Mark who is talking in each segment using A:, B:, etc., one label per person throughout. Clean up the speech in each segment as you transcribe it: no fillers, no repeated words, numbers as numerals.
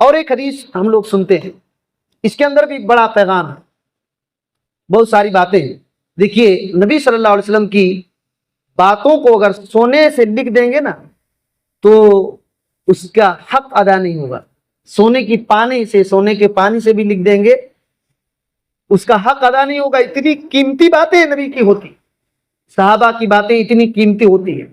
A: اور ایک حدیث ہم لوگ سنتے ہیں، اس کے اندر بھی بڑا پیغام ہے، بہت ساری باتیں ہیں۔ دیکھیے نبی صلی اللہ علیہ وسلم کی باتوں کو اگر سونے سے لکھ دیں گے نا تو اس کا حق ادا نہیں ہوگا۔ سونے کے پانی سے بھی لکھ دیں گے، اس کا حق ادا نہیں ہوگا۔ اتنی قیمتی باتیں نبی کی ہوتی، صحابہ کی باتیں اتنی قیمتی ہوتی ہیں۔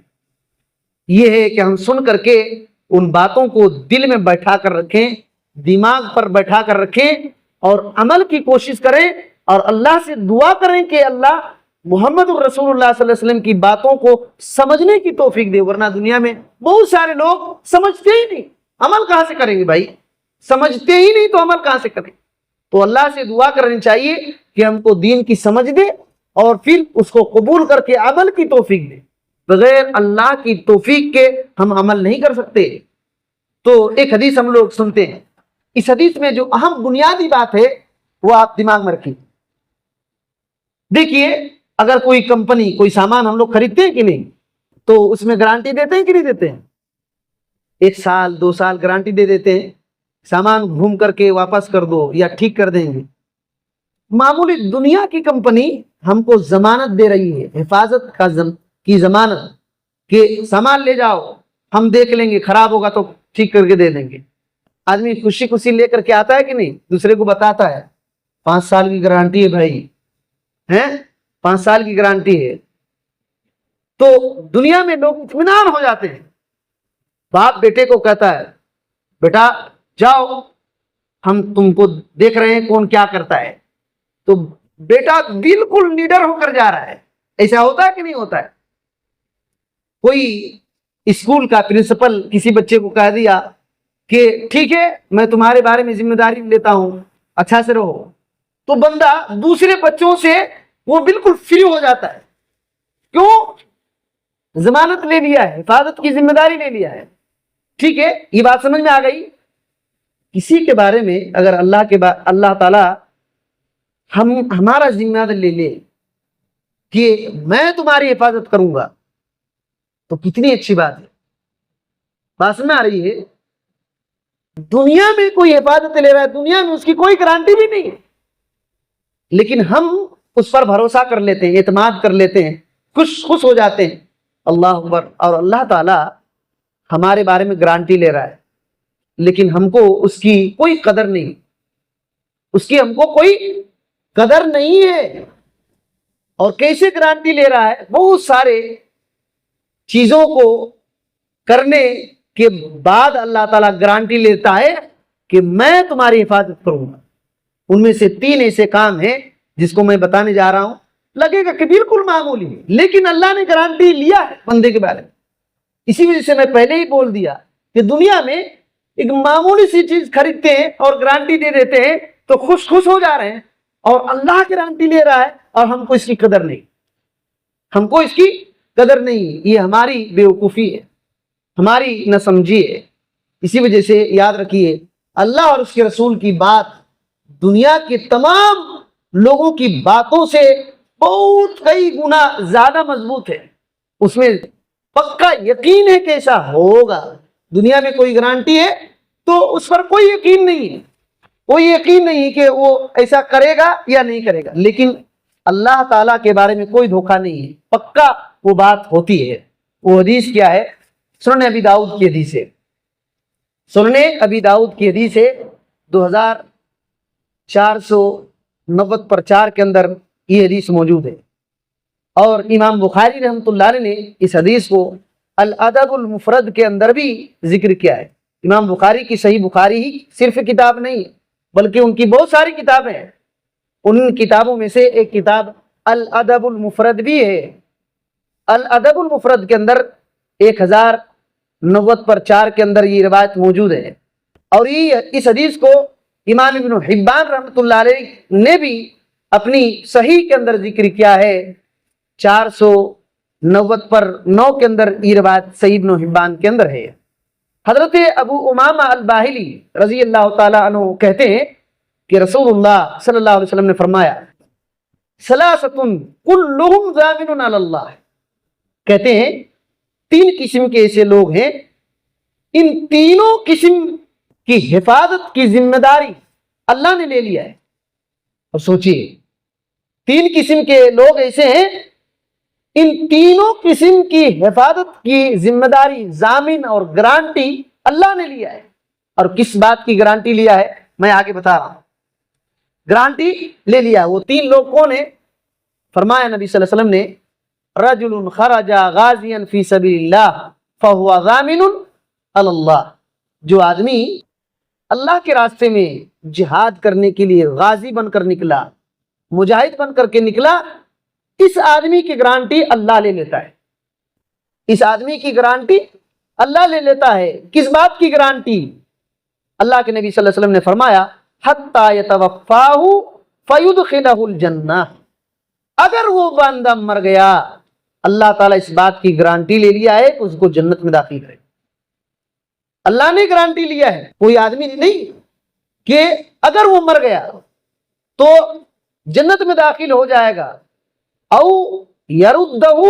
A: یہ ہے کہ ہم سن کر کے ان باتوں کو دل میں بیٹھا کر رکھیں، دماغ پر بیٹھا کر رکھیں اور عمل کی کوشش کریں، اور اللہ سے دعا کریں کہ اللہ محمد رسول اللہ صلی اللہ علیہ وسلم کی باتوں کو سمجھنے کی توفیق دے۔ ورنہ دنیا میں بہت سارے لوگ سمجھتے ہی نہیں، عمل کہاں سے کریں گے بھائی؟ سمجھتے ہی نہیں تو عمل کہاں سے کریں؟ تو اللہ سے دعا کرنی چاہیے کہ ہم کو دین کی سمجھ دے اور پھر اس کو قبول کر کے عمل کی توفیق دے۔ بغیر اللہ کی توفیق کے ہم عمل نہیں کر سکتے۔ تو ایک حدیث ہم لوگ سنتے ہیں، اس حدیث میں جو اہم بنیادی بات ہے وہ آپ دماغ میں رکھیں۔ دیکھیے اگر کوئی کمپنی کوئی سامان ہم لوگ خریدتے ہیں کہ نہیں، تو اس میں گارنٹی دیتے ہیں کہ نہیں دیتے ہیں؟ 1 سال 2 سال گارنٹی دے دیتے ہیں، سامان گھوم کر کے واپس کر دو یا ٹھیک کر دیں گے۔ معمولی دنیا کی کمپنی ہم کو ضمانت دے رہی ہے، حفاظت کی ضمانت، کہ سامان لے جاؤ، ہم دیکھ لیں گے، خراب ہوگا تو ٹھیک کر کے دے دیں گے۔ آدمی خوشی خوشی لے کر کے آتا ہے کہ نہیں، دوسرے کو بتاتا ہے 5 سال کی گارنٹی ہے بھائی، 5 سال کی گارنٹی ہے۔ تو دنیا میں لوگ اطمینان ہو جاتے ہیں۔ باپ بیٹے کو کہتا ہے بیٹا جاؤ، ہم تم کو دیکھ رہے ہیں کون کیا کرتا ہے، تو بیٹا بالکل نڈر ہو کر جا رہا ہے۔ ایسا ہوتا ہے کہ نہیں ہوتا ہے؟ کوئی اسکول کا پرنسپل کسی بچے کو کہہ دیا کہ ٹھیک ہے میں تمہارے بارے میں ذمہ داری لیتا ہوں، اچھا سے رہو، تو بندہ دوسرے بچوں سے وہ بالکل فری ہو جاتا ہے۔ کیوں؟ ضمانت لے لیا ہے، حفاظت کی ذمہ داری لے لیا ہے۔ ٹھیک ہے، یہ بات سمجھ میں آ گئی؟ کسی کے بارے میں اگر اللہ تعالی ہمارا ذمہ لے لے کہ میں تمہاری حفاظت کروں گا تو کتنی اچھی بات ہے۔ بات سمجھ میں آ رہی ہے؟ دنیا میں کوئی حفاظت لے رہا ہے، دنیا میں اس کی کوئی گارنٹی بھی نہیں ہے، لیکن ہم اس پر بھروسہ کر لیتے ہیں، اعتماد کر لیتے ہیں، خوش ہو جاتے ہیں۔ اللہ اکبر! اور اللہ تعالی ہمارے بارے میں گارنٹی لے رہا ہے، لیکن ہم کو اس کی کوئی قدر نہیں، اس کی ہم کو کوئی قدر نہیں ہے۔ اور کیسے گارنٹی لے رہا ہے؟ بہت سارے چیزوں کو کرنے کے بعد اللہ تعالیٰ گارنٹی لیتا ہے کہ میں تمہاری حفاظت کروں گا۔ ان میں سے 3 ایسے کام ہیں جس کو میں بتانے جا رہا ہوں، لگے گا کہ بالکل معمولی ہے، لیکن اللہ نے گارنٹی لیا ہے بندے کے بارے میں۔ اسی وجہ سے میں پہلے ہی بول دیا کہ دنیا میں ایک معمولی سی چیز خریدتے ہیں اور گارنٹی دے دیتے ہیں تو خوش ہو جا رہے ہیں، اور اللہ گارنٹی لے رہا ہے اور ہم کو اس کی قدر نہیں، ہم کو اس کی قدر نہیں۔ یہ ہماری بیوقوفی ہے، ہماری نہ سمجھی ہے۔ اسی وجہ سے یاد رکھیے اللہ اور اس کے رسول کی بات دنیا کے تمام لوگوں کی باتوں سے بہت کئی گنا زیادہ مضبوط ہے، اس میں پکا یقین ہے کہ ایسا ہوگا۔ دنیا میں کوئی گارنٹی ہے تو اس پر کوئی یقین نہیں ہے، کوئی یقین نہیں کہ وہ ایسا کرے گا یا نہیں کرے گا، لیکن اللہ تعالیٰ کے بارے میں کوئی دھوکہ نہیں ہے، پکا وہ بات ہوتی ہے۔ وہ حدیث کیا ہے؟ سنن ابی داؤد کی حدیث ہے، سنن ابی داؤد کی حدیث ہے 2490 کے اندر یہ حدیث موجود ہے۔ اور امام بخاری رحمۃ اللہ علیہ نے اس حدیث کو الادب المفرد کے اندر بھی ذکر کیا ہے۔ امام بخاری کی صحیح بخاری ہی صرف کتاب نہیں بلکہ ان کی بہت ساری کتابیں ہیں، ان کتابوں میں سے ایک کتاب الادب المفرد بھی ہے۔ الادب المفرد کے اندر 1090 کے اندر یہ روایت موجود ہے، اور اس حدیث کو امام ابن حبان رحمۃ اللہ علیہ نے بھی اپنی صحیح کے اندر ذکر کیا ہے۔ 490 کے اندر یہ روایت صحیح ابن حبان کے اندر ہے۔ حضرت ابو امامہ الباہلی رضی اللہ تعالی عنہ کہتے ہیں کہ رسول اللہ صلی اللہ علیہ وسلم نے فرمایا ثلاثۃ کلہم ضامن علی اللہ، کہتے ہیں 3 قسم کے ایسے لوگ ہیں، ان تینوں قسم کی حفاظت کی ذمہ داری اللہ نے لے لیا ہے. اور سوچئے 3 قسم کے لوگ ایسے ہیں، ان تینوں قسم کی حفاظت کی ذمہ داری، ضامن اور گارنٹی اللہ نے لیا ہے. اور کس بات کی گارنٹی لیا ہے میں آگے بتا رہا ہوں. گارنٹی لے لیا. وہ 3 لوگ کون ہیں؟ فرمایا نبی صلی اللہ علیہ وسلم نے رجل خرج غازیا فی سبیل اللہ فہو ضامن علی اللہ. جو آدمی اللہ کے راستے میں جہاد کرنے کے لیے غازی بن کر نکلا، مجاہد بن کر کے نکلا، اس آدمی کی گارنٹی اللہ لے لیتا ہے. اس آدمی کی گارنٹی اللہ لے لیتا ہے. کس بات کی گارنٹی؟ اللہ کے نبی صلی اللہ علیہ وسلم نے فرمایا حتی یتوفاہ فیدخلہ الجنہ. اگر وہ بندہ مر گیا، اللہ تعالیٰ اس بات کی گارنٹی لے لیا ہے کہ اس کو جنت میں داخل کرے. اللہ نے گارنٹی لیا ہے، کوئی آدمی نہیں، کہ اگر وہ مر گیا تو جنت میں داخل ہو جائے گا. او یردہ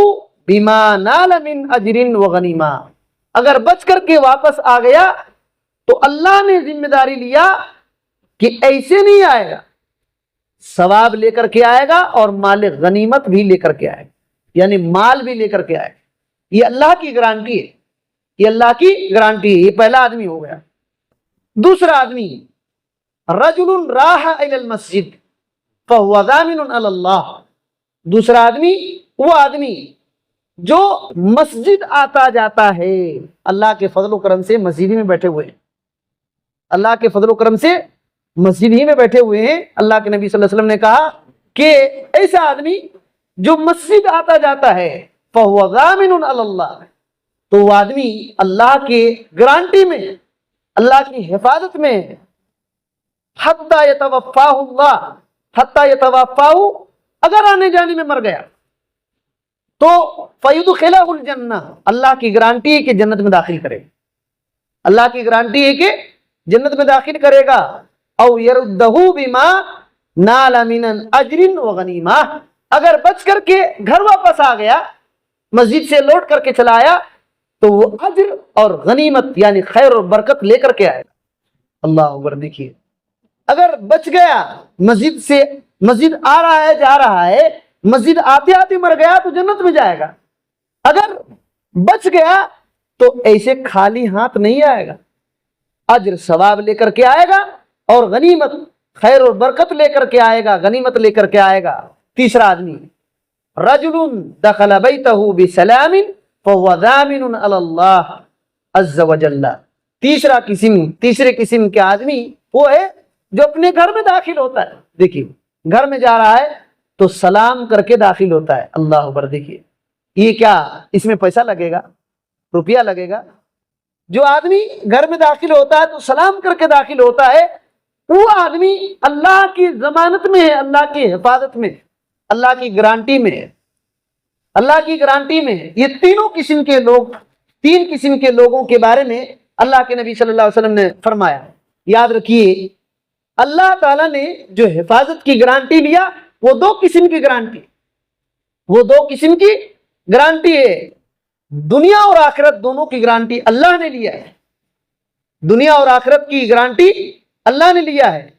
A: بما نال من اجر وغنیمہ. اگر بچ کر کے واپس آ گیا تو اللہ نے ذمہ داری لیا کہ ایسے نہیں آئے گا، ثواب لے کر کے آئے گا اور مال غنیمت بھی لے کر کے آئے گا، یعنی مال بھی لے کر کے آئے گا. یہ اللہ کی گارنٹی ہے، یہ اللہ کی گارنٹی ہے. یہ پہلا آدمی ہو گیا. دوسرا آدمی رجل راح الی المسجد فہو ضامن علی اللہ. دوسرا آدمی وہ آدمی جو مسجد آتا جاتا ہے، اللہ کے فضل و کرم سے مسجد ہی میں بیٹھے ہوئے ہیں، اللہ کے فضل و کرم سے مسجد ہی میں بیٹھے ہوئے ہیں. اللہ کے نبی صلی اللہ علیہ وسلم نے کہا کہ ایسا آدمی جو مسجد آتا جاتا ہے فہو ضامن علی اللہ، تو وہ آدمی اللہ کی گارنٹی میں، اللہ کی حفاظت میں. حتی یتوفاہ اللہ، حتی یتوفاہ، اگر آنے جانے میں مر گیا تو فیدخلہ الجنہ، اللہ کی گارنٹی ہے کہ جنت میں داخل کرے گا. اللہ کی گارنٹی ہے کہ جنت میں داخل کرے گا. او یردہ بما نال من اجر وغنیمہ. اگر بچ کر کے گھر واپس آ گیا، مسجد سے لوٹ کر کے چلا آیا، تو وہ اجر اور غنیمت یعنی خیر اور برکت لے کر کے آئے گا. اللہ اکبر. دیکھیے اگر بچ گیا، مسجد سے مسجد آ رہا ہے جا رہا ہے، مسجد آتے آتے مر گیا تو جنت میں جائے گا. اگر بچ گیا تو ایسے خالی ہاتھ نہیں آئے گا، اجر ثواب لے کر کے آئے گا اور غنیمت خیر اور برکت لے کر کے آئے گا، غنیمت لے کر کے آئے گا. تیسرا آدمی رجل دخل بیتہ بسلام فہو ضامن علی اللہ عز وجل. تیسرے قسم کے آدمی وہ ہے جو اپنے گھر میں داخل ہوتا ہے. دیکھیے گھر میں جا رہا ہے تو سلام کر کے داخل ہوتا ہے. اللہ اکبر. دیکھیے یہ کیا اس میں پیسہ لگے گا، روپیہ لگے گا؟ جو آدمی گھر میں داخل ہوتا ہے تو سلام کر کے داخل ہوتا ہے، وہ آدمی اللہ کی ضمانت میں ہے، اللہ کی حفاظت میں، اللہ کی گارنٹی میں ہے، اللہ کی گارنٹی میں ہے. یہ تینوں قسم کے لوگ، 3 قسم کے لوگوں کے بارے میں اللہ کے نبی صلی اللہ علیہ وسلم نے فرمایا. یاد رکھیے اللہ تعالیٰ نے جو حفاظت کی گارنٹی لیا وہ 2 قسم کی گارنٹی، وہ 2 قسم کی گارنٹی ہے. دنیا اور آخرت دونوں کی گارنٹی اللہ نے لیا ہے. دنیا اور آخرت کی گارنٹی اللہ نے لیا ہے.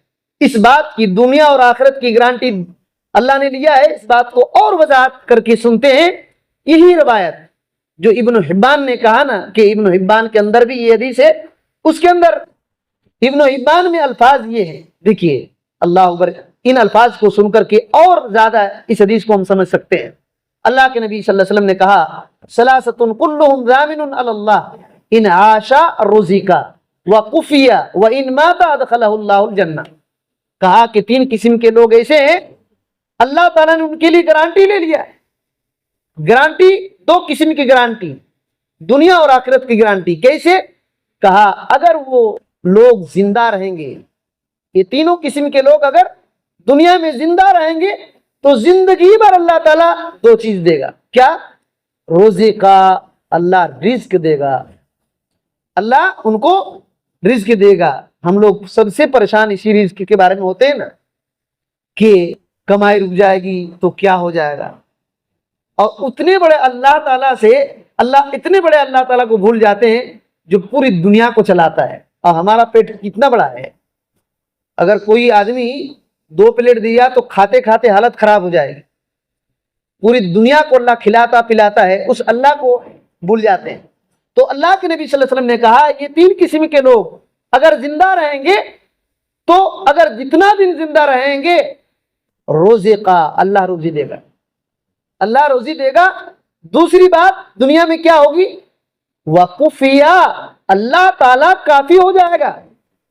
A: اس بات کی دنیا اور آخرت کی گارنٹی اللہ نے لیا ہے، اس بات کو اور وضاحت کر کے سنتے ہیں. یہی روایت جو ابن حبان نے کہا نا کہ ابن حبان کے اندر بھی یہ حدیث ہے، اس کے اندر ابن حبان میں الفاظ یہ ہے. دیکھیے اللہ اکبر. ان الفاظ کو سن کر کے اور زیادہ اس حدیث کو ہم سمجھ سکتے ہیں. اللہ کے نبی صلی اللہ علیہ وسلم نے کہا ثلاثۃ کلھم ضامن علی اللہ ان عاش رزق وکفی وان مات ادخلہ اللہ الجنہ. کہا کہ 3 قسم کے لوگ ایسے ہیں اللہ تعالیٰ نے ان کے لیے گارنٹی لے لیا ہے. گارنٹی 2 قسم کی گارنٹی، دنیا اور آخرت کی گارنٹی. کیسے؟ کہا اگر وہ لوگ زندہ رہیں گے، یہ تینوں قسم کے لوگ اگر دنیا میں زندہ رہیں گے تو زندگی بھر اللہ تعالیٰ 2 چیز دے گا. کیا؟ روزے کا، اللہ رزق دے گا، اللہ ان کو رزق دے گا. ہم لوگ سب سے پریشان اسی رزق کے بارے میں ہوتے ہیں نا کہ کمائی رک جائے گی تو کیا ہو جائے گا. اور اتنے بڑے اللہ تعالیٰ سے اتنے بڑے اللہ تعالیٰ کو بھول جاتے ہیں جو پوری دنیا کو چلاتا ہے. اور ہمارا پیٹ کتنا بڑا ہے. اگر کوئی آدمی 2 پلیٹ دیا تو کھاتے کھاتے حالت خراب ہو جائے گی. پوری دنیا کو اللہ کھلاتا پلاتا ہے, اس اللہ کو بھول جاتے ہیں. تو اللہ کے نبی صلی اللہ علیہ وسلم نے کہا یہ 3 قسم کے لوگ اگر زندہ رہیں گے تو اگر جتنا دن زندہ رہیں گے روزے کا اللہ روزی دے گا, اللہ روزی دے گا. دوسری بات دنیا میں کیا ہوگی, وقفیا, اللہ تعالیٰ کافی ہو جائے گا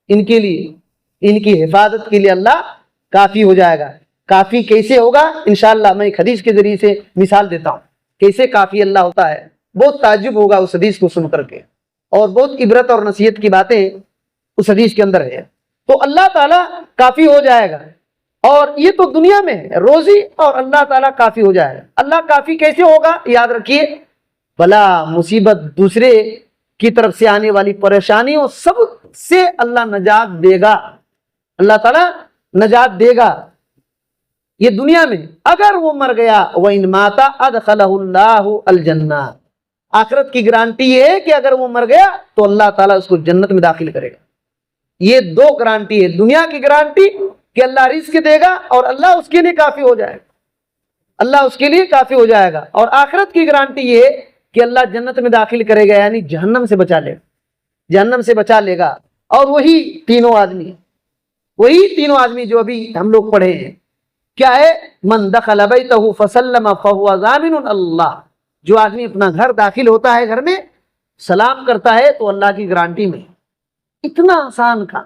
A: ان کے لیے, ان کی حفاظت کے لیے اللہ کافی ہو جائے گا. کافی کیسے ہوگا انشاءاللہ میں ایک حدیث کے ذریعے سے مثال دیتا ہوں کیسے کافی اللہ ہوتا ہے. بہت تعجب ہوگا اس حدیث کو سن کر کے, اور بہت عبرت اور نصیحت کی باتیں اس حدیث کے اندر ہے. تو اللہ تعالیٰ کافی ہو جائے گا, اور یہ تو دنیا میں ہے روزی, اور اللہ تعالیٰ کافی ہو جائے گا. اللہ کافی کیسے ہوگا یاد رکھیے, بلا مصیبت دوسرے کی طرف سے آنے والی پریشانیوں سب سے اللہ نجات دے گا, اللہ تعالیٰ نجات دے گا. یہ دنیا میں اگر وہ مر گیا وَإِن مَاتَ أَدْخَلَهُ اللَّهُ الْجَنَّةَ, آخرت کی گارنٹی یہ ہے کہ اگر وہ مر گیا تو اللہ تعالیٰ اس کو جنت میں داخل کرے گا. یہ 2 گارنٹی ہے, دنیا کی گارنٹی کہ اللہ رزق دے گا اور اللہ اس کے لیے کافی ہو جائے گا, اللہ اس کے لیے کافی ہو جائے گا. اور آخرت کی گارنٹی یہ ہے کہ اللہ جنت میں داخل کرے گا, یعنی جہنم سے بچا لے گا, جہنم سے بچا لے گا. اور وہی تینوں آدمی جو ابھی ہم لوگ پڑھے ہیں کیا ہے, من دخل بیتہ فسلم فہو ضامن اللہ, جو آدمی اپنا گھر داخل ہوتا ہے گھر میں سلام کرتا ہے تو اللہ کی گارنٹی میں. اتنا آسان کام,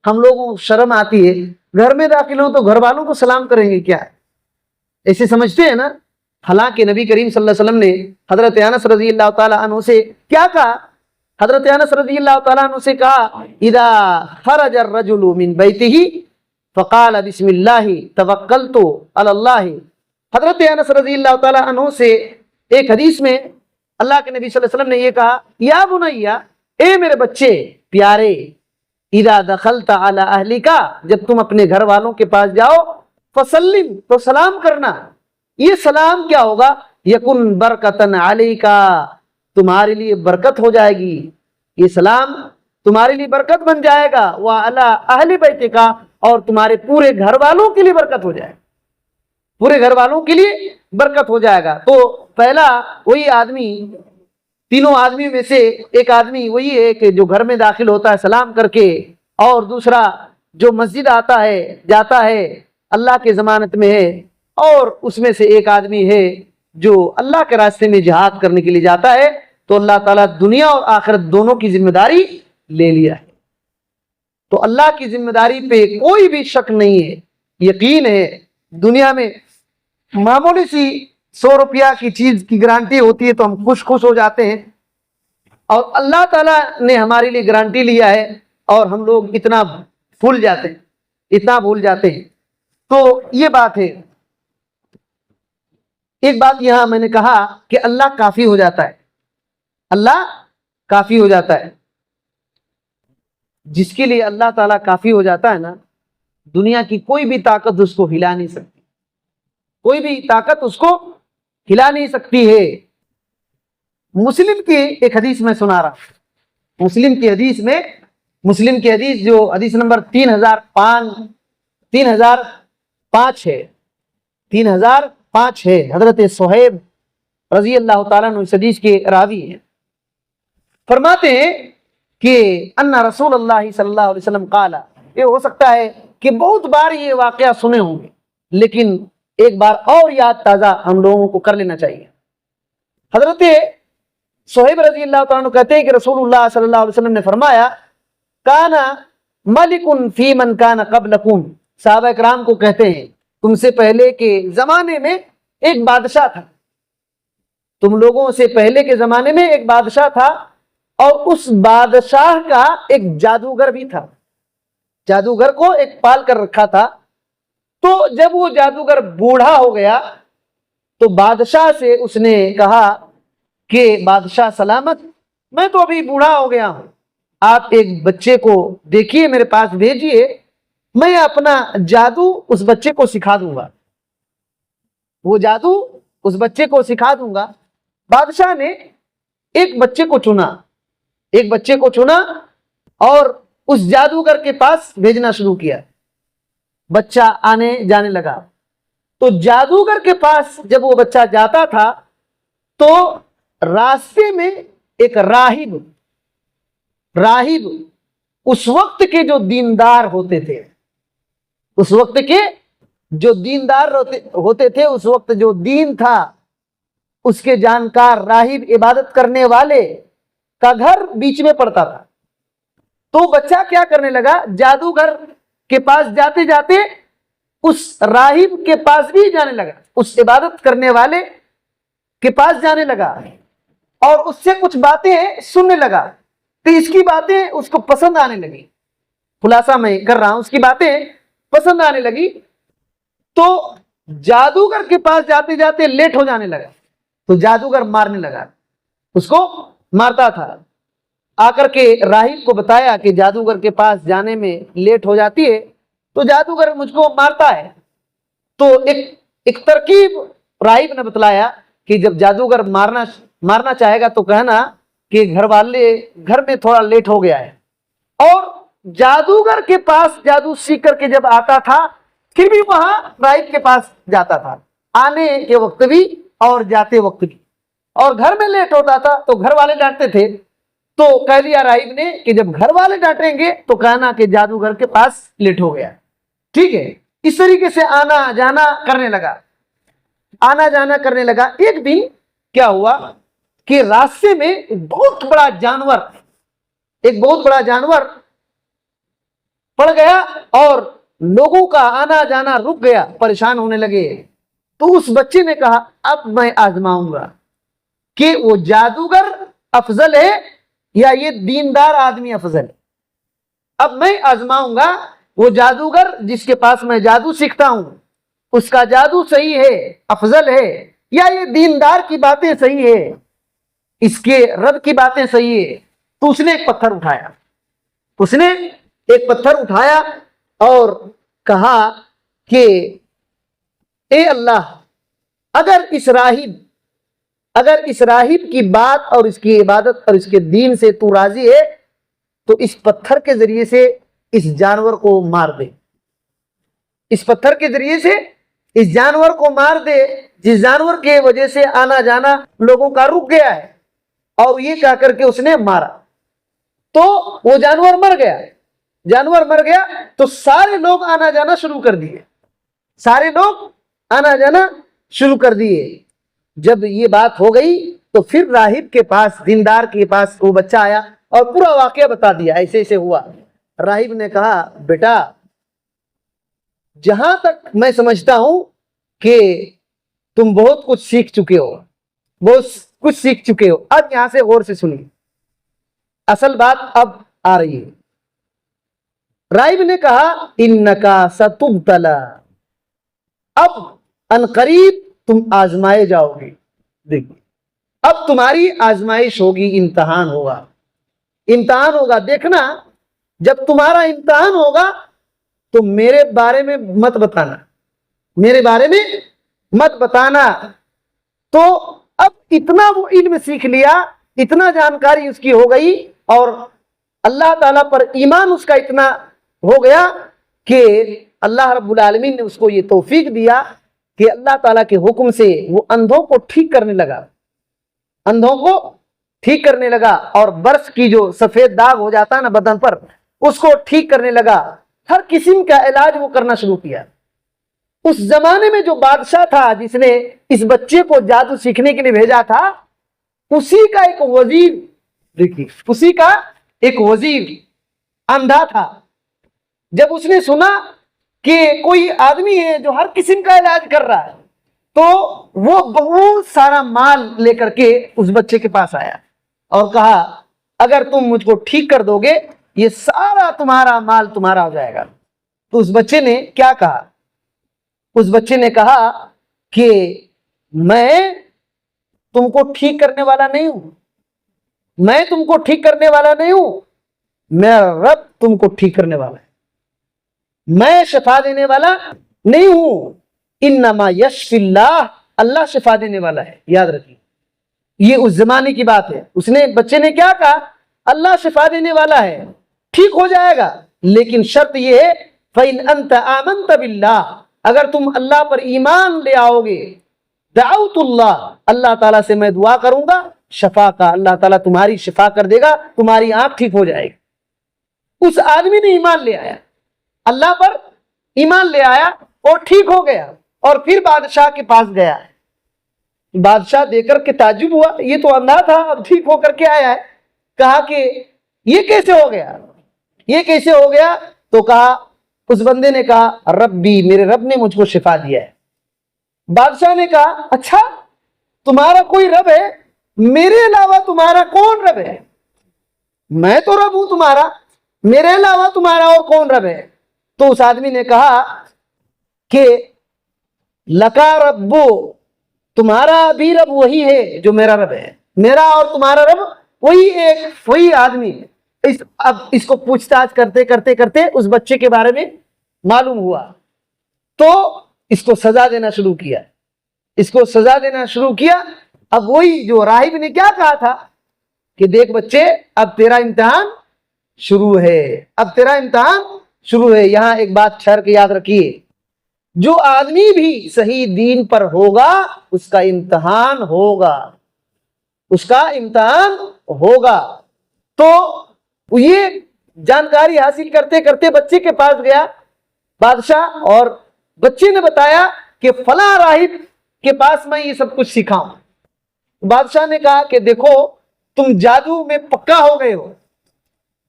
A: ہم لوگوں کو شرم آتی ہے گھر میں داخل ہو تو گھر والوں کو سلام کریں گے کیا ہے, ایسے سمجھتے ہیں نا. حالانکہ نبی کریم صلی اللہ علیہ وسلم نے حضرت انس رضی اللہ تعالی عنہ سے کیا کہا, حضرت انس رضی اللہ تعالیٰ عنہ سے کہا اذا خرج الرجل من بیتہ فقال بسم اللہ توکلت علی اللہ. حضرت انس رضی اللہ تعالیٰ عنہ سے ایک حدیث میں اللہ کے نبی صلی اللہ علیہ وسلم نے یہ کہا, یا بنیا, اے میرے بچے پیارے, اذا دخلت علی اہلک, جب تم اپنے گھر والوں کے پاس جاؤ, فسلم, تو سلام کرنا. یہ سلام کیا ہوگا, یکن برکتن علیکا, تمہارے لیے برکت ہو جائے گی, یہ سلام تمہارے لیے برکت بن جائے گا. وعلی اہل بیتک, اور تمہارے پورے گھر والوں کے لیے برکت ہو جائے گا, پورے گھر والوں کے لیے برکت ہو جائے گا. تو پہلا وہی آدمی, تینوں آدمی میں سے ایک آدمی وہی ہے کہ جو گھر میں داخل ہوتا ہے سلام کر کے, اور دوسرا جو مسجد آتا ہے جاتا ہے اللہ کے ضمانت میں ہے, اور اس میں سے ایک آدمی ہے جو اللہ کے راستے میں جہاد کرنے کے لیے جاتا ہے. تو اللہ تعالیٰ دنیا اور آخرت دونوں کی ذمہ داری لے لیا ہے. تو اللہ کی ذمہ داری پہ کوئی بھی شک نہیں ہے, یقین ہے. دنیا میں معمولی سی 100 روپیہ کی چیز کی گارنٹی ہوتی ہے تو ہم خوش ہو جاتے ہیں, اور اللہ تعالیٰ نے ہمارے لیے گارنٹی لیا ہے اور ہم لوگ اتنا بھول جاتے ہیں. تو یہ بات ہے. ایک بات یہاں میں نے کہا کہ اللہ کافی ہو جاتا ہے, اللہ کافی ہو جاتا ہے. جس کے لیے اللہ تعالیٰ کافی ہو جاتا ہے نا, دنیا کی کوئی بھی طاقت اس کو ہلا نہیں سکتی, کوئی بھی طاقت اس کو ہلا نہیں سکتی ہے. مسلم کی ایک حدیث میں سنا رہا, مسلم کی حدیث جو حدیث نمبر 3005 ہے, حضرت صہیب رضی اللہ تعالیٰ عنہ اس حدیث کے راوی ہیں. فرماتے ہیں کہ ان رسول اللہ صلی اللہ علیہ وسلم قال, یہ ہو سکتا ہے کہ بہت بار یہ واقعہ سنے ہوں گے لیکن ایک بار اور یاد تازہ ہم لوگوں کو کر لینا چاہیے. حضرت صہیب رضی اللہ تعالیٰ عنہ کہتے ہیں کہ رسول اللہ صلی اللہ علیہ وسلم نے فرمایا, کانا ملک فی من کان قبلکم, صحابہ کرام کو کہتے ہیں تم سے پہلے کے زمانے میں ایک بادشاہ تھا, تم لوگوں سے پہلے کے زمانے میں ایک بادشاہ تھا, اور اس بادشاہ کا ایک جادوگر بھی تھا, جادوگر کو ایک پال کر رکھا تھا. تو جب وہ جادوگر بوڑھا ہو گیا تو بادشاہ سے اس نے کہا کہ بادشاہ سلامت, میں تو ابھی بوڑھا ہو گیا ہوں, آپ ایک بچے کو دیکھیے میرے پاس بھیجیے, میں اپنا جادو اس بچے کو سکھا دوں گا, وہ جادو اس بچے کو سکھا دوں گا. بادشاہ نے ایک بچے کو چنا اور اس جادوگر کے پاس بھیجنا شروع کیا. بچہ آنے جانے لگا. تو جادوگر کے پاس جب وہ بچہ جاتا تھا تو راستے میں ایک راہب اس وقت کے جو دیندار ہوتے تھے، اس وقت کے جو دیندار ہوتے تھے، اس وقت جو دین تھا اس کے جانکار راہب، عبادت کرنے والے کا گھر بیچ میں پڑتا تھا. تو بچہ کیا کرنے لگا، جادوگر کے پاس جاتے جاتے اس راہب کے پاس بھی جانے لگا، اس عبادت کرنے والے کے پاس جانے لگا اور اس سے کچھ باتیں سننے لگا. تو اس کی باتیں اس کو پسند آنے لگی. خلاصہ میں کر رہا ہوں، اس کی باتیں پسند آنے لگی. تو جادوگر کے پاس جاتے جاتے لیٹ ہو جانے لگا تو جادوگر مارنے لگا، اس کو مارتا تھا. آ کر کے راہب کو بتایا کہ جادوگر کے پاس جانے میں لیٹ ہو جاتی ہے تو جادوگر مجھ کو مارتا ہے. تو ایک ترکیب راہب نے بتلایا کہ جب جادوگر مارنا چاہے گا تو کہنا کہ گھر میں تھوڑا لیٹ ہو گیا ہے. اور جادوگر کے پاس جادو سیکھ کر کے جب آتا تھا پھر بھی وہاں راہب کے پاس جاتا تھا، آنے کے وقت بھی اور جاتے وقت بھی. اور گھر میں لیٹ ہوتا تھا تو گھر والے ڈانٹتے تھے. تو کہہ دیا راہب نے کہ جب گھر والے ڈانٹیں گے تو کہنا کہ جادوگر کے پاس لیٹ ہو گیا. ٹھیک ہے. اس طریقے سے آنا جانا کرنے لگا. ایک دن کیا ہوا کہ راستے میں ایک بہت بڑا جانور پڑ گیا اور لوگوں کا آنا جانا رک گیا، پریشان ہونے لگے. تو اس بچے نے کہا اب میں آزماؤں گا کہ وہ جادوگر افضل ہے یا یہ دیندار آدمی افضل ہے. اب میں آزماؤں گا وہ جادوگر جس کے پاس میں جادو سیکھتا ہوں اس کا جادو صحیح ہے، افضل ہے، یا یہ دیندار کی باتیں صحیح ہے، اس کے رب کی باتیں صحیح ہے. تو اس نے ایک پتھر اٹھایا اور کہا کہ اے اللہ، اگر اس راہب کی بات اور اس کی عبادت اور اس کے دین سے تو راضی ہے تو اس پتھر کے ذریعے سے اس جانور کو مار دے. اس پتھر کے ذریعے سے اس جانور کو مار دے جس جانور کی وجہ سے آنا جانا لوگوں کا رک گیا ہے. اور یہ کہہ کر کے اس نے مارا تو وہ جانور مر گیا تو سارے لوگ آنا جانا شروع کر دیے. جب یہ بات ہو گئی تو پھر راہب کے پاس، دیندار کے پاس وہ بچہ آیا اور پورا واقعہ بتا دیا، ایسے ایسے ہوا. راہب نے کہا بیٹا، جہاں تک میں سمجھتا ہوں کہ تم بہت کچھ سیکھ چکے ہو. اب یہاں سے غور سے سنیے، اصل بات اب آ رہی ہے. راہب نے کہا انکا ستبتلا، اب عنقریب تم آزمائے جاؤ گے. دیکھیے اب تمہاری آزمائش ہوگی، امتحان ہوگا. دیکھنا جب تمہارا امتحان ہوگا تو میرے بارے میں مت بتانا. تو اب اتنا وہ علم سیکھ لیا، اتنا جانکاری اس کی ہو گئی اور اللہ تعالیٰ پر ایمان اس کا اتنا ہو گیا کہ اللہ رب العالمین نے اس کو یہ توفیق دیا کہ اللہ تعالیٰ کے حکم سے وہ اندھوں کو ٹھیک کرنے لگا اور برس کی جو سفید داغ ہو جاتا ہے نا بدن پر، اس کو ٹھیک کرنے لگا. ہر قسم کا علاج وہ کرنا شروع کیا. اس زمانے میں جو بادشاہ تھا جس نے اس بچے کو جادو سیکھنے کے لیے بھیجا تھا، اسی کا ایک وزیر اندھا تھا. جب اس نے سنا کہ کوئی آدمی ہے جو ہر قسم کا علاج کر رہا ہے تو وہ بہت سارا مال لے کر کے اس بچے کے پاس آیا اور کہا اگر تم مجھ کو ٹھیک کر دو گے یہ سارا تمہارا مال تمہارا ہو جائے گا. تو اس بچے نے کیا کہا؟ اس بچے نے کہا کہ میں تم کو ٹھیک کرنے والا نہیں ہوں، میرا رب تم کو ٹھیک کرنے والا ہے، میں شفا دینے والا نہیں ہوں. انما یشفی اللہ شفا دینے والا ہے. یاد رکھیے یہ اس زمانے کی بات ہے. بچے نے کیا کہا؟ اللہ شفا دینے والا ہے. ٹھیک ہو جائے گا، لیکن شرط یہ ہے فَإِنْ أَنْتَ آمَنْتَ بِاللَّهِ، اگر تم اللہ پر ایمان لے آؤ گے، دعوت اللہ، اللہ تعالیٰ سے میں دعا کروں گا، شفا کا، اللہ تعالیٰ تمہاری شفا کر دے گا، تمہاری آنکھ ٹھیک ہو جائے گی۔ اس آدمی نے ایمان لے آیا، اللہ پر ایمان لے آیا اور ٹھیک ہو گیا، اور پھر بادشاہ کے پاس گیا۔ بادشاہ دیکھ کر کے تعجب ہوا، یہ تو اندھا تھا اب ٹھیک ہو کر کے آیا ہے۔ کہا کہ یہ کیسے ہو گیا، یہ کیسے ہو گیا؟ تو کہا، اس بندے نے کہا ربی، میرے رب نے مجھ کو شفا دیا ہے۔ بادشاہ نے کہا اچھا تمہارا کوئی رب ہے، میرے علاوہ تمہارا کون رب ہے؟ میں تو رب ہوں تمہارا، میرے علاوہ تمہارا اور کون رب ہے؟ تو اس آدمی نے کہا کہ لکا ربو، تمہارا بھی رب وہی ہے جو میرا رب ہے، میرا اور تمہارا رب وہی آدمی ہے۔ اب اس کو پوچھ تاچھ کرتے کرتے کرتے اس بچے کے بارے میں معلوم ہوا، تو اس کو سزا دینا شروع کیا، اس کو سزا دینا شروع کیا۔ اب وہی جو راہب نے کیا کہا تھا کہ دیکھ بچے، اب تیرا امتحان شروع ہے، اب تیرا امتحان شروع ہے۔ یہاں ایک بات ٹھہر کے یاد رکھیے، جو آدمی بھی صحیح دین پر ہوگا اس کا امتحان ہوگا، اس کا امتحان ہوگا۔ تو یہ جانکاری حاصل کرتے کرتے بچے کے پاس گیا بادشاہ، اور بچے نے بتایا کہ فلاں راہب کے پاس میں یہ سب کچھ سیکھا ہوں۔ بادشاہ نے کہا کہ دیکھو تم جادو میں پکا ہو گئے ہو،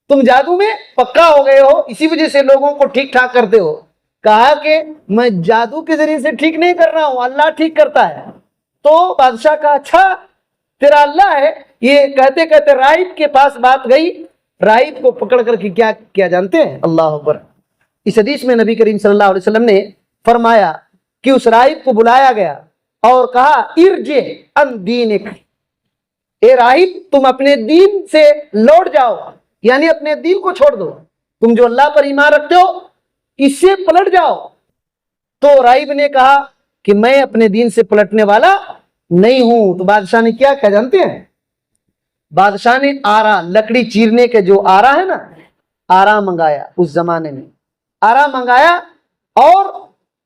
A: تم جادو میں پکا ہو گئے ہو، اسی وجہ سے لوگوں کو ٹھیک ٹھاک کرتے ہو۔ کہا کہ میں جادو کے ذریعے سے ٹھیک نہیں کر رہا ہوں، اللہ ٹھیک کرتا ہے۔ تو بادشاہ کا اچھا تیرا اللہ ہے، یہ کہتے کہتے راہب کے پاس بات گئی۔ راہب کو پکڑ کر کے کیا کیا جانتے ہیں؟ اللہ اکبر۔ اس حدیث میں نبی کریم صلی اللہ علیہ وسلم نے فرمایا کہ اس راہب کو بلایا گیا اور کہا ارجع عن دینک، اے راہب تم اپنے دین سے لوٹ جاؤ، یعنی اپنے دین کو چھوڑ دو، تم جو اللہ پر ایمان رکھتے ہو اس سے پلٹ جاؤ۔ تو راہب نے کہا کہ میں اپنے دین سے پلٹنے والا نہیں ہوں۔ تو بادشاہ نے کیا کہا جانتے ہیں؟ بادشاہ نے آرا، لکڑی چیرنے کے جو آرا ہے نا، آرا منگایا، اس زمانے میں آرا منگایا، اور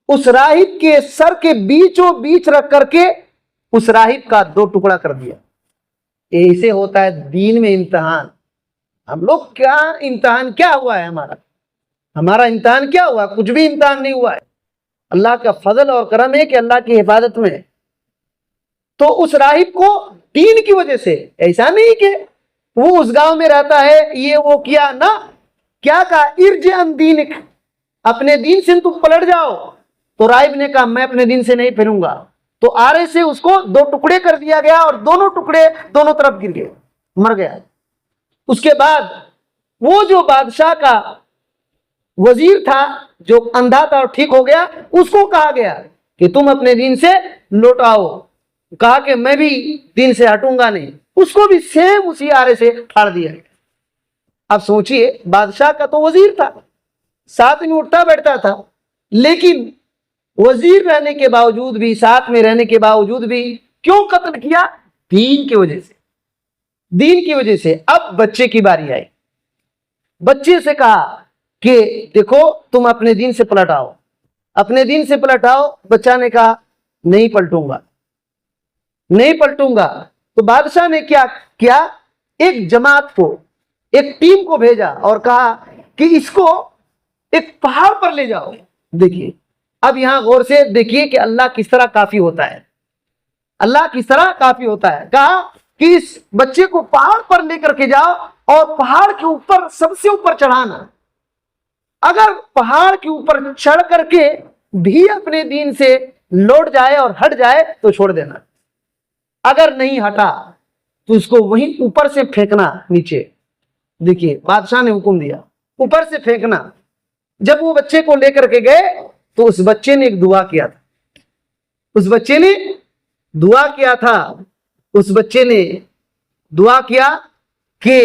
A: اس راہب کے سر کے بیچوں بیچ رکھ کر کے اس راہب کا 2 ٹکڑا کر دیا۔ ایسے ہوتا ہے دین میں امتحان۔ ہم لوگ کیا امتحان کیا ہوا ہے ہمارا امتحان کیا ہوا؟ کچھ بھی امتحان نہیں ہوا ہے، اللہ کا فضل اور کرم ہے کہ اللہ کی حفاظت میں۔ تو اس راہب کو دین کی وجہ سے، ایسا نہیں کہ وہ اس گاؤں میں رہتا ہے یہ وہ کیا نہ، کیا کہا ارجع عن دینک، اپنے دین سے تم پلٹ جاؤ۔ تو راہب نے کہا میں اپنے دین سے نہیں پھروں گا۔ تو آرے سے اس کو 2 ٹکڑے کر دیا گیا، اور دونوں ٹکڑے دونوں طرف گر گئے، مر گیا۔ اس کے بعد وہ جو بادشاہ کا وزیر تھا جو اندھا تھا اور ٹھیک ہو گیا، اس کو کہا گیا کہ تم اپنے دین سے لوٹاؤ۔ کہا کہ میں بھی دین سے ہٹوں گا نہیں، اس کو بھی سیم اسی آرے سے پھاڑ دیا۔ اب سوچئے بادشاہ کا تو وزیر تھا، ساتھ میں اٹھتا بیٹھتا تھا، لیکن وزیر رہنے کے باوجود بھی، ساتھ میں رہنے کے باوجود بھی کیوں قتل کیا؟ دین کی وجہ سے، دین کی وجہ سے۔ اب بچے کی باری آئی، بچے سے کہا کہ دیکھو تم اپنے دین سے پلٹ آؤ، اپنے دین سے پلٹ آؤ۔ بچہ نے کہا نہیں پلٹوں گا، نہیں پلٹوں گا۔ تو بادشاہ نے کیا کیا؟ ایک جماعت کو، ایک ٹیم کو بھیجا اور کہا کہ اس کو ایک پہاڑ پر لے جاؤ۔ دیکھیے اب یہاں غور سے دیکھیے کہ اللہ کس طرح کافی ہوتا ہے، اللہ کس طرح کافی ہوتا ہے۔ کہا کہ اس بچے کو پہاڑ پر لے کر کے جاؤ، اور پہاڑ کے اوپر سب سے اوپر چڑھانا۔ اگر پہاڑ کے اوپر چڑھ کر کے بھی اپنے دین سے لوٹ جائے اور ہٹ جائے تو چھوڑ دینا، اگر نہیں ہٹا تو اس کو وہیں اوپر سے پھینکنا نیچے۔ دیکھیے بادشاہ نے حکم دیا اوپر سے پھینکنا۔ جب وہ بچے کو لے کر کے گئے تو اس بچے نے ایک دعا کیا تھا، اس بچے نے دعا کیا تھا، اس بچے نے دعا کیا کہ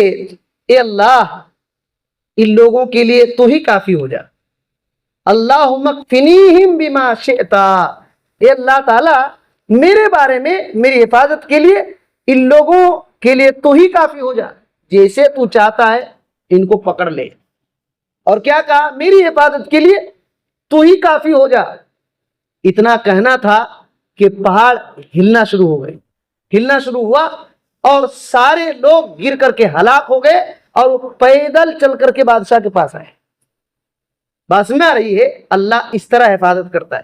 A: اے اللہ ان لوگوں کے لیے تو ہی کافی ہو جا، اللہم اکفنیہم بما شئت، اے اللہ تعالی میرے بارے میں، میری حفاظت کے لیے ان لوگوں کے لیے تو ہی کافی ہو جا، جیسے تو چاہتا ہے ان کو پکڑ لے۔ اور کیا کہا؟ میری حفاظت کے لیے تو ہی کافی ہو جا۔ اتنا کہنا تھا کہ پہاڑ ہلنا شروع ہو گئے، ہلنا شروع ہوا اور سارے لوگ گر کر کے ہلاک ہو گئے، اور وہ پیدل چل کر کے بادشاہ کے پاس آئے۔ بات سمجھ آ رہی ہے؟ اللہ اس طرح حفاظت کرتا ہے،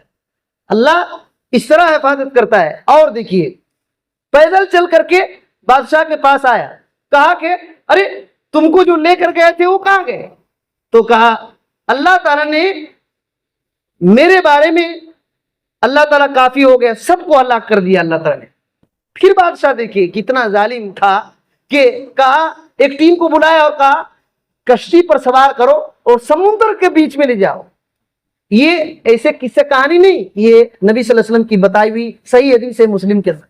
A: اللہ اس طرح حفاظت کرتا ہے۔ اور دیکھیے، پیدل چل کر کے بادشاہ کے پاس آیا، کہا کہ ارے تم کو جو لے کر گئے تھے وہ کہاں گئے؟ تو کہا اللہ تعالیٰ نے میرے بارے میں، اللہ تعالیٰ کافی ہو گیا، سب کو ہلاک کر دیا اللہ تعالیٰ نے۔ پھر بادشاہ دیکھیے کتنا ظالم تھا کہ کہا، ایک ٹیم کو بلایا اور کہا کشتی پر سوار کرو اور سمندر کے بیچ میں لے جاؤ۔ یہ ایسے قصے کہانی نہیں، یہ نبی صلی اللہ علیہ وسلم کی بتائی ہوئی صحیح حدیث ہے مسلم کے اندر۔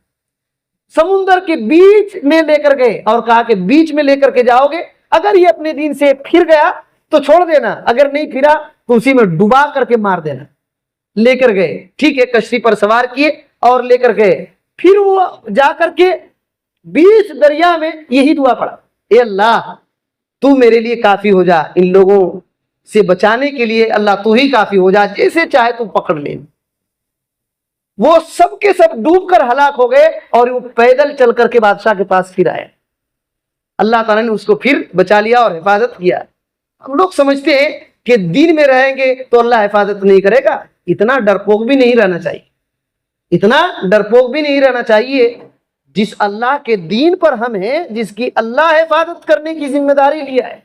A: سمندر کے بیچ میں لے کر گئے اور کہا کہ بیچ میں لے کر کے جاؤ گے، اگر یہ اپنے دین سے پھر گیا تو چھوڑ دینا، اگر نہیں پھرا تو اسی میں ڈبا کر کے مار دینا۔ لے کر گئے، ٹھیک ہے، کشتی پر سوار کیے اور لے کر گئے۔ پھر وہ جا کر کے بیچ دریا میں یہی دعا پڑا، اے اللہ تو میرے لیے کافی ہو جا، ان لوگوں سے بچانے کے لیے اللہ تو ہی کافی ہو جا، جیسے چاہے تو پکڑ لے۔ وہ سب کے سب ڈوب کر ہلاک ہو گئے اور وہ پیدل چل کر کے بادشاہ کے پاس پھر آئے۔ اللہ تعالیٰ نے اس کو پھر بچا لیا اور حفاظت کیا۔ ہم لوگ سمجھتے ہیں کہ دین میں رہیں گے تو اللہ حفاظت نہیں کرے گا، اتنا ڈرپوک بھی نہیں رہنا چاہیے، اتنا ڈرپوک بھی نہیں رہنا چاہیے۔ جس اللہ کے دین پر ہم ہیں، جس کی اللہ حفاظت کرنے کی ذمہ داری لیا ہے،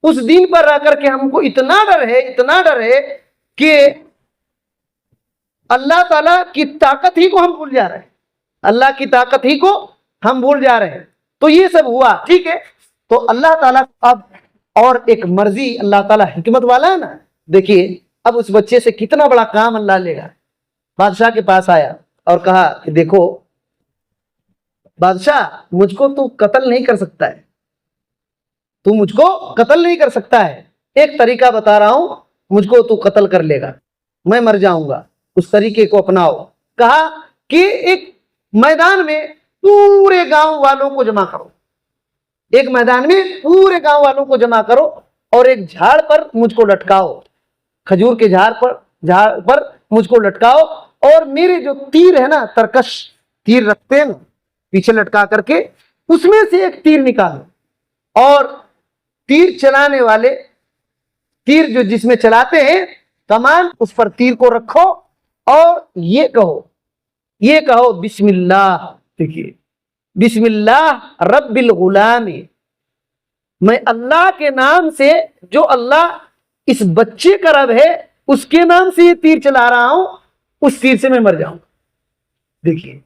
A: اس دین پر رہ کر کے ہم کو اتنا ڈر ہے، اتنا ڈر ہے کہ اللہ تعالیٰ کی طاقت ہی کو ہم بھول جا رہے ہیں، اللہ کی طاقت ہی کو ہم بھول جا رہے ہیں۔ تو یہ سب ہوا، ٹھیک ہے۔ تو اللہ تعالیٰ اب اور ایک مرضی، اللہ تعالیٰ حکمت والا ہے نا۔ دیکھیے اب اس بچے سے کتنا بڑا کام اللہ لے گا۔ بادشاہ کے پاس آیا اور کہا کہ دیکھو بادشاہ، مجھ کو تو قتل نہیں کر سکتا ہے، تو مجھ کو قتل نہیں کر سکتا ہے، ایک طریقہ بتا رہا ہوں، مجھ کو تو قتل کر لے گا، میں مر جاؤں گا، اس طریقے کو اپناؤ۔ کہا کہ ایک میدان میں پورے گاؤں والوں کو جمع کرو، ایک میدان میں پورے گاؤں والوں کو جمع کرو اور ایک جھاڑ پر مجھ کو لٹکاؤ، کھجور کے جھاڑ پر مجھ کو لٹکاؤ، اور میرے جو تیر ہے نا، ترکش تیر رکھتے ہیں نا پیچھے لٹکا کر کے، اس میں سے ایک تیر نکالو، اور تیر چلانے والے، تیر جو جس میں چلاتے ہیں کمان، اس پر تیر کو رکھو اور یہ کہو بسم اللہ۔ دیکھیے بسم اللہ رب الغلام، میں اللہ کے نام سے، جو اللہ اس بچے کا رب ہے اس کے نام سے یہ تیر چلا رہا ہوں، اس تیر سے میں مر جاؤں۔ دیکھیے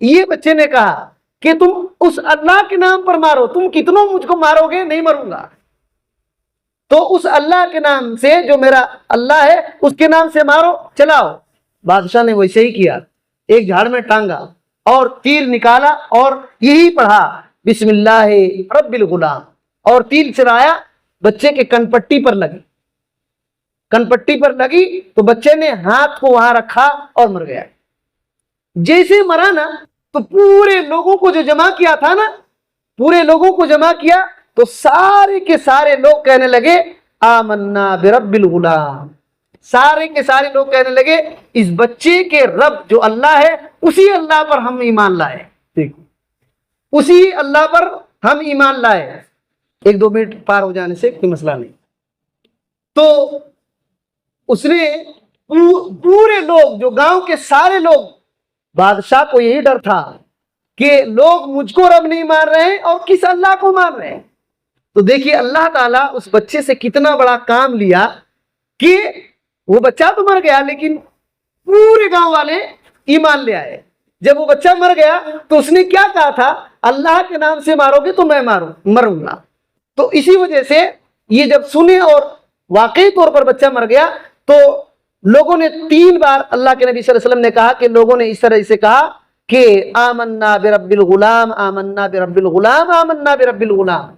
A: یہ بچے نے کہا کہ تم اس اللہ کے نام پر مارو، تم کتنوں مجھ کو مارو گے، نہیں مروں گا، تو اس اللہ کے نام سے، جو میرا اللہ ہے اس کے نام سے مارو، چلاؤ۔ بادشاہ نے ویسے ہی کیا، ایک جھاڑ میں ٹانگا اور تیر نکالا اور یہی پڑھا بسم اللہ رب الغلام، اور تیر چلایا، بچے کے کن پٹی پر لگی، کن پٹی پر لگی تو بچے نے ہاتھ کو وہاں رکھا اور مر گیا۔ جیسے مرا نا تو پورے لوگوں کو جو جمع کیا تھا نا، پورے لوگوں کو جمع کیا تو سارے کے سارے لوگ کہنے لگے آمنا برب الغلام، سارے کے سارے لوگ کہنے لگے اس بچے کے رب جو اللہ ہے، اسی اللہ پر ہم ایمان لائے، دیکھو اسی اللہ پر ہم ایمان لائے۔ ایک دو منٹ پار ہو جانے سے کوئی مسئلہ نہیں۔ تو اس نے پورے لوگ، جو گاؤں کے سارے لوگ، بادشاہ کو یہی ڈر تھا کہ لوگ مجھ کو رب نہیں مان رہے ہیں اور کس اللہ کو مان رہے ہیں۔ تو دیکھیے اللہ تعالیٰ اس بچے سے کتنا بڑا کام لیا کہ وہ بچہ تو مر گیا لیکن پورے گاؤں والے ایمان لے آئے۔ جب وہ بچہ مر گیا تو اس نے کیا کہا تھا، اللہ کے نام سے مارو گے تو میں مروں گا۔ تو اسی وجہ سے یہ جب سنے اور واقعی طور پر بچہ مر گیا تو لوگوں نے 3 بار، اللہ کے نبی صلی اللہ علیہ وسلم نے کہا کہ لوگوں نے اس طرح سے کہا کہ آمنا برب الغلام، آمنا برب الغلام، آمنا برب الغلام،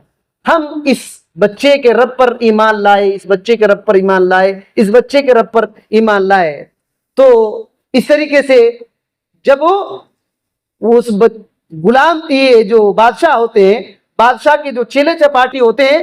A: ہم اس بچے کے رب پر ایمان لائے، اس بچے کے رب پر ایمان لائے، اس بچے کے رب پر ایمان لائے۔ تو اس طریقے سے جب وہ اس غلام، یہ جو بادشاہ ہوتے ہیں، بادشاہ کے جو چیلے چپاٹی ہوتے ہیں،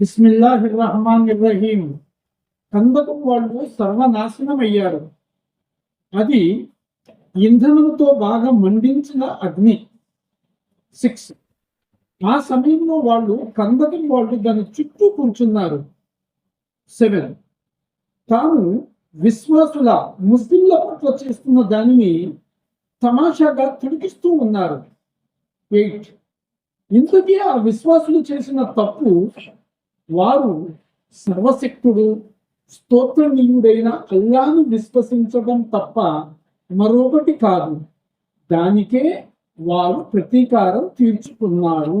B: బిస్మిల్లాహిర్రహమానిర్రహీం. కందకం వాళ్ళు సర్వనాశనమయ్యారు. అది ఇంధనంతో బాగా మండించిన అగ్ని. 6. ఆ సమయంలో వాళ్ళు కందకం వాళ్ళు దాని చుట్టూ కూర్చున్నారు. 7. తాను విశ్వాసుల ముస్లింల పట్ల చేస్తున్న దానిని తమాషాగా తిడిగిస్తూ ఉన్నారు. 8. ఇంతకీ ఆ విశ్వాసులు చేసిన తప్పు వారు సర్వశక్తుడు స్తోత్రనీయుడైన అల్లాహ్ను విశ్వసించడం తప్ప మరొకటి కాదు, దానికే వారు ప్రతీకారం తీర్చుకున్నారు।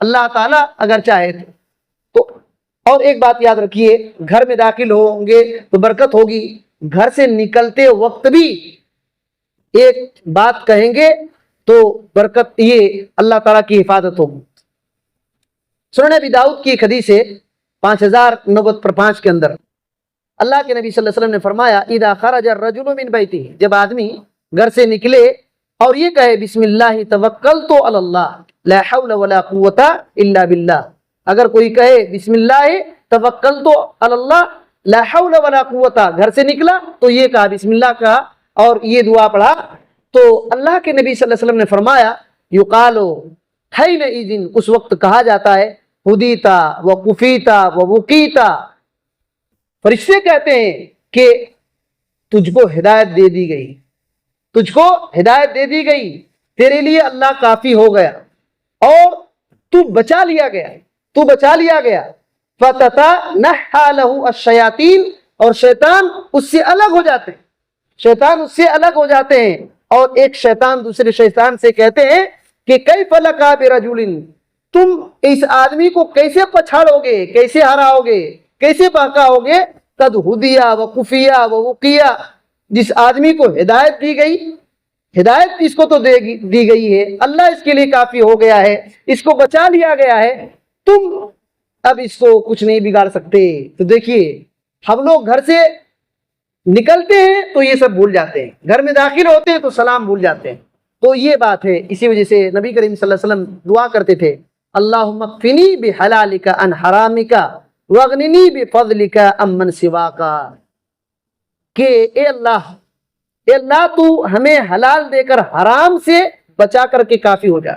A: اللہ تعالیٰ اگر چاہے تو اور ایک بات یاد رکھیے، گھر میں داخل ہوں گے تو برکت ہوگی، گھر سے نکلتے وقت بھی ایک بات کہیں گے تو برکت، یہ اللہ تعالیٰ کی حفاظت ہوگی۔ سنن ابی داؤد کی ایک حدیث ہے 5090/5 کے اندر اللہ کے نبی صلی اللہ علیہ وسلم نے فرمایا اذا خرج الرجل من بیتہ، جب آدمی گھر سے نکلے اور یہ کہے بسم اللہ توکلت علی اللہ لا حول ولا قوت الا باللہ، اگر کوئی کہے بسم اللہ توکلت علی اللہ لا حول ولا قوت، گھر سے نکلا تو یہ کہا بسم اللہ کہا اور یہ دعا پڑھا، تو اللہ کے نبی صلی اللہ علیہ وسلم نے فرمایا یقال حینئذ، اس وقت کہا جاتا ہے ہدیتا وکفیتا ووقیتا، فرشتے کہتے ہیں کہ تجھ کو ہدایت دے دی گئی، تجھ کو ہدایت دے دی گئی، تیرے لیے اللہ کافی ہو گیا اور تو بچا لیا گیا، تو بچا لیا گیا۔ فتتنحى له الشیاطین، اور شیطان اس سے الگ ہو جاتے ہیں، شیطان اس سے الگ ہو جاتے ہیں، اور ایک شیطان دوسرے شیطان سے کہتے ہیں کہ کیف لک برجل، تم اس آدمی کو کیسے پچھاڑو گے، کیسے ہراؤ گے، کیسے بہکاؤ گے، قد ہدیا وکفیا ووقیا، جس آدمی کو ہدایت دی گئی، ہدایت اس کو تو دی گئی ہے، اللہ اس کے لیے کافی ہو گیا ہے، اس کو بچا لیا گیا ہے، تم اب اس کو کچھ نہیں بگاڑ سکتے۔ تو دیکھیے ہم لوگ گھر سے نکلتے ہیں تو یہ سب بھول جاتے ہیں، گھر میں داخل ہوتے ہیں تو سلام بھول جاتے ہیں، تو یہ بات ہے۔ اسی وجہ سے نبی کریم صلی اللہ علیہ وسلم دعا کرتے تھے اللہم اکفنی بحلالک عن حرامک واغننی بفضلک عمن سواک، کہ اے اللہ تو ہمیں حلال دے کر حرام سے بچا کر کے کافی ہو جا،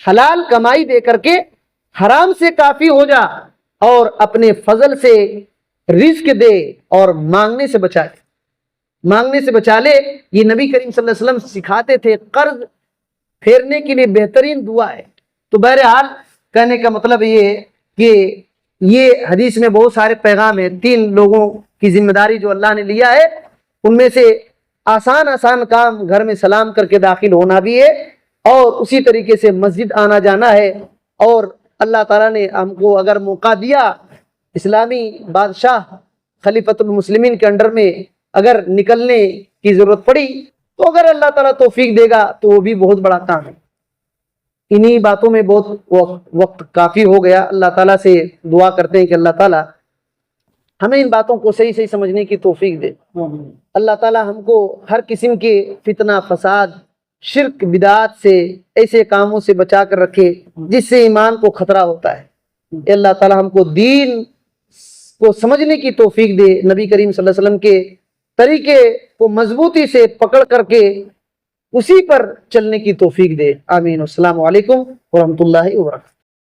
A: حلال کمائی دے کر کے حرام سے کافی ہو جا، اور اپنے فضل سے رزق دے اور مانگنے سے بچا لے، مانگنے سے بچا لے۔ یہ نبی کریم صلی اللہ علیہ وسلم سکھاتے تھے، قرض پھیرنے کے لیے بہترین دعا ہے۔ تو بہرحال کہنے کا مطلب یہ ہے کہ یہ حدیث میں بہت سارے پیغام ہیں، 3 لوگوں کی ذمہ داری جو اللہ نے لیا ہے، ان میں سے آسان کام گھر میں سلام کر کے داخل ہونا بھی ہے، اور اسی طریقے سے مسجد آنا جانا ہے، اور اللہ تعالیٰ نے ہم کو اگر موقع دیا، اسلامی بادشاہ خلیفۃ المسلمین کے انڈر میں اگر نکلنے کی ضرورت پڑی تو اگر اللہ تعالیٰ توفیق دے گا تو وہ بھی بہت بڑا کام ہے۔ انہی باتوں میں بہت وقت کافی ہو گیا، اللہ تعالیٰ سے دعا کرتے ہیں کہ اللہ تعالیٰ ہمیں ان باتوں کو صحیح سمجھنے کی توفیق دے، اللہ تعالیٰ ہم کو ہر قسم کے فتنہ فساد شرک بدعات سے ایسے کاموں سے بچا کر رکھے جس سے ایمان کو خطرہ ہوتا ہے۔ اے اللہ تعالیٰ ہم کو دین کو سمجھنے کی توفیق دے، نبی کریم صلی اللہ علیہ وسلم کے طریقے کو مضبوطی سے پکڑ کر کے اسی پر چلنے کی توفیق دے، آمین۔ السلام علیکم ورحمۃ اللہ وبرکاتہ۔